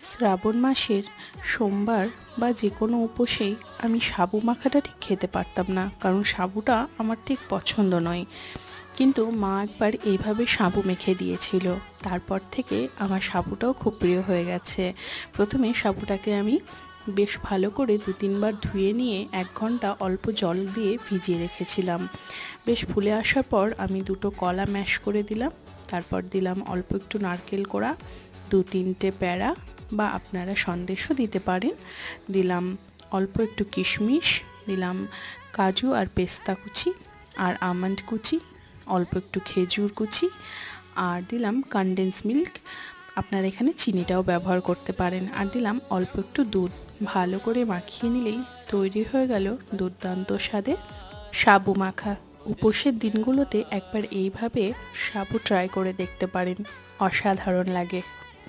শ্রাবণ মাসের সোমবার বা যে কোনো উপোসেই আমি সাবু মাখাটা ঠিক খেতে পারতাম না, কারণ সাবুটা আমার ঠিক পছন্দ নয়। কিন্তু মা একবার এইভাবে সাবু মেখে দিয়েছিল, তারপর থেকে আমার সাবুটাও খুব প্রিয় হয়ে গেছে। প্রথমে সাবুটাকে আমি বেশ ভালো করে 2-3 বার ধুয়ে নিয়ে 1 ঘন্টা অল্প জল দিয়ে ভিজিয়ে রেখেছিলাম। বেশ ফুলে আসার পর আমি 2টো কলা ম্যাশ করে দিলাম, তারপর দিলাম অল্প একটু নারকেল কোড়া, 2-3টে প্যারা বা আপনারা সন্দেশও দিতে পারেন, দিলাম অল্প একটু কিশমিশ, দিলাম কাজু আর পেস্তা কুচি আর আমন্ড কুচি, অল্প একটু খেজুর কুচি, আর দিলাম কনডেন্স মিল্ক, আপনারা এখানে চিনিটাও ব্যবহার করতে পারেন, আর দিলাম অল্প একটু দুধ। ভালো করে মাখিয়ে নিলেই তৈরি হয়ে গেল দুর্দান্ত স্বাদে সাবু মাখা। উপোসের দিনগুলোতে একবার এইভাবে সাবু ট্রাই করে দেখতে পারেন, অসাধারণ লাগে।